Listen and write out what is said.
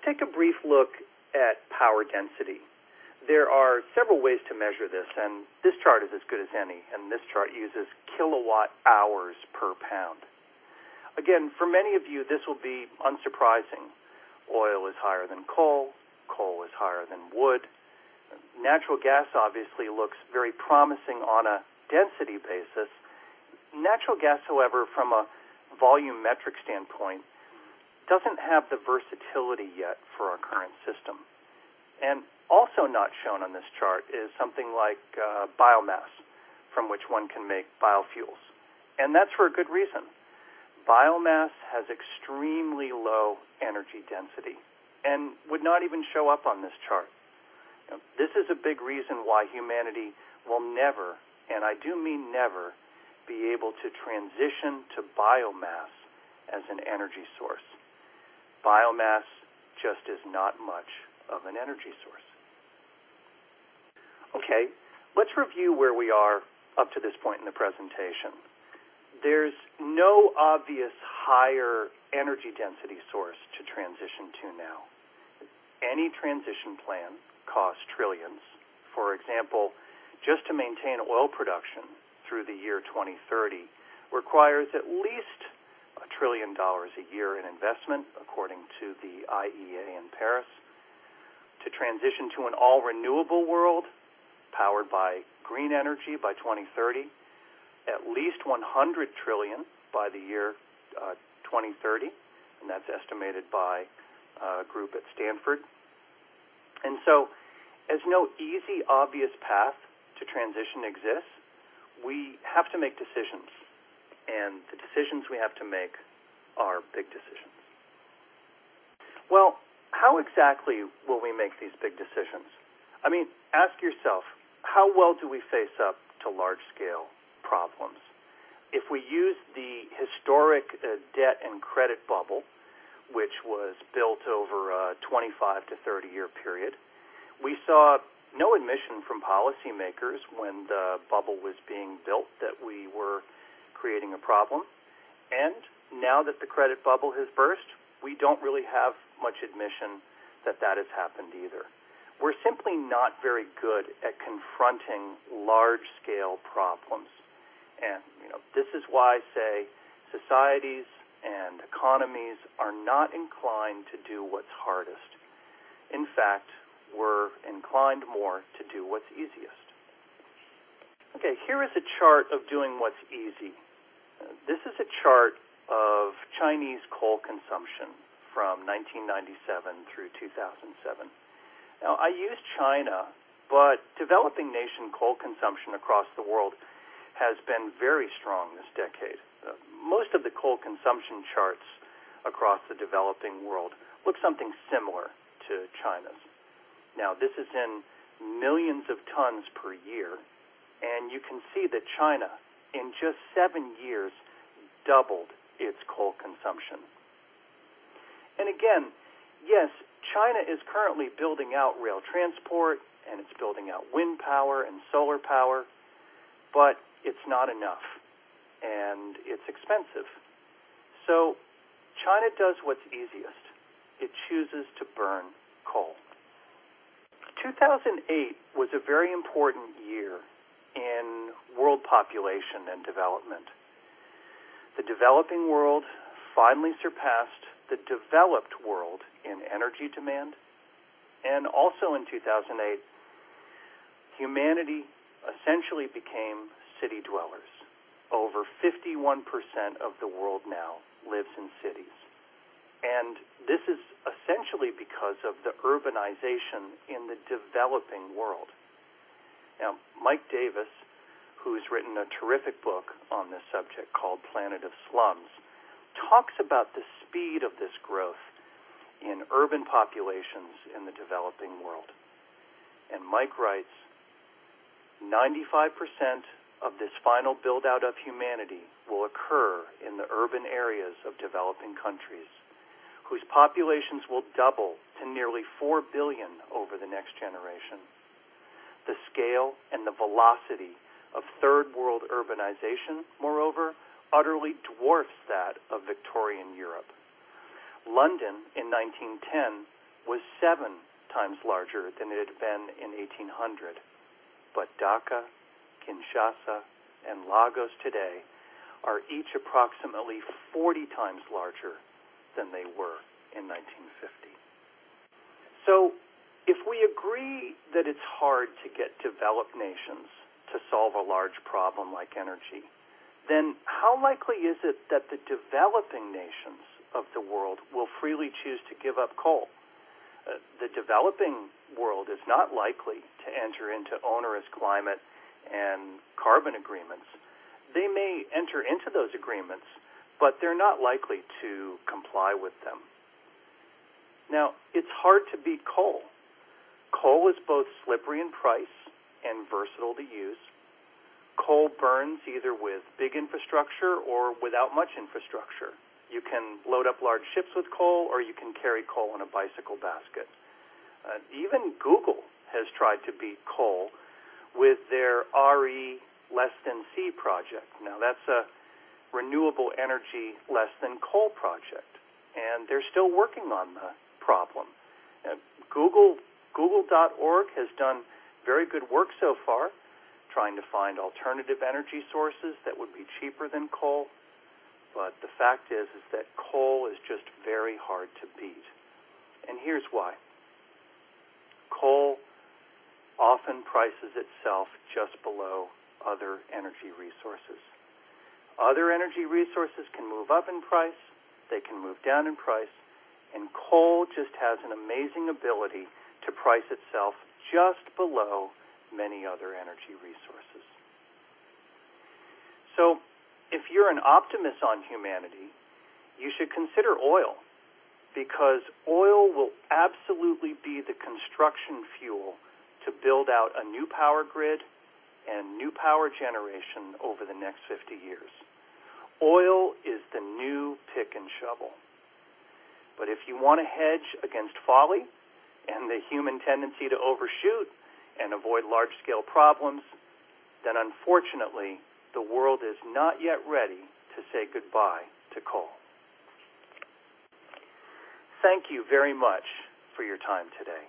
take a brief look at power density. There are several ways to measure this, and this chart is as good as any, and this chart uses kilowatt hours per pound. Again, for many of you, this will be unsurprising. Oil is higher than coal. Coal is higher than wood. Natural gas obviously looks very promising on a density basis. Natural gas, however, from a volumetric standpoint, doesn't have the versatility yet for our current system. And also not shown on this chart is something like biomass, from which one can make biofuels. And that's for a good reason. Biomass has extremely low energy density and would not even show up on this chart. This is a big reason why humanity will never, and I do mean never, be able to transition to biomass as an energy source. Biomass just is not much of an energy source. Okay, let's review where we are up to this point in the presentation. There's no obvious higher energy density source to transition to now. Any transition plan costs trillions. For example, just to maintain oil production through the year 2030 requires at least $1 trillion a year in investment, according to the IEA in Paris. To transition to an all-renewable world, powered by green energy by 2030, at least $100 trillion by the year 2030, and that's estimated by a group at Stanford. And so, as no easy, obvious path to transition exists, we have to make decisions, and the decisions we have to make are big decisions. Well, how exactly will we make these big decisions? I mean, ask yourself, how well do we face up to large-scale problems? If we use the historic debt and credit bubble, which was built over a 25 to 30-year period, we saw no admission from policymakers when the bubble was being built that we were creating a problem. And now that the credit bubble has burst, we don't really have much admission that that has happened either. We're simply not very good at confronting large-scale problems. And, this is why, say, societies and economies are not inclined to do what's hardest. In fact, we're inclined more to do what's easiest. Okay, here is a chart of doing what's easy. This is a chart of Chinese coal consumption from 1997 through 2007. Now, I use China, but developing nation coal consumption across the world has been very strong this decade. Most of the coal consumption charts across the developing world look something similar to China's. Now, this is in millions of tons per year, and you can see that China, in just 7 years, doubled its coal consumption. And again, yes, China is currently building out rail transport, and it's building out wind power and solar power, but it's not enough, and it's expensive. So China does what's easiest. It chooses to burn coal. 2008 was a very important year in world population and development. The developing world finally surpassed the developed world in energy demand, and also in 2008, humanity essentially became city dwellers. Over 51% of the world now lives in cities. And this is essentially because of the urbanization in the developing world. Now, Mike Davis, who's written a terrific book on this subject called Planet of Slums, talks about the speed of this growth in urban populations in the developing world. And Mike writes, 95% of this final build-out of humanity will occur in the urban areas of developing countries, whose populations will double to nearly 4 billion over the next generation. The scale and the velocity of third world urbanization, moreover, utterly dwarfs that of Victorian Europe. London in 1910 was 7 times larger than it had been in 1800. But Dhaka, Kinshasa, and Lagos today are each approximately 40 times larger than they were in 1950. So, if we agree that it's hard to get developed nations to solve a large problem like energy, then how likely is it that the developing nations of the world will freely choose to give up coal? The developing world is not likely to enter into onerous climate and carbon agreements. They may enter into those agreements, but they're not likely to comply with them. Now, it's hard to beat coal. Coal is both slippery in price and versatile to use. Coal burns either with big infrastructure or without much infrastructure. You can load up large ships with coal, or you can carry coal in a bicycle basket. Even Google has tried to beat coal with their RE less than C project. Now, that's a renewable energy less than coal project, and they're still working on the problem. Google.org has done very good work so far, trying to find alternative energy sources that would be cheaper than coal. But the fact is that coal is just very hard to beat. And here's why. Coal often prices itself just below other energy resources. Other energy resources can move up in price, they can move down in price, and coal just has an amazing ability to price itself just below many other energy resources. So, if you're an optimist on humanity, you should consider oil, because oil will absolutely be the construction fuel to build out a new power grid and new power generation over the next 50 years. Oil is the new pick and shovel. But if you want to hedge against folly and the human tendency to overshoot and avoid large-scale problems, then unfortunately, the world is not yet ready to say goodbye to coal. Thank you very much for your time today.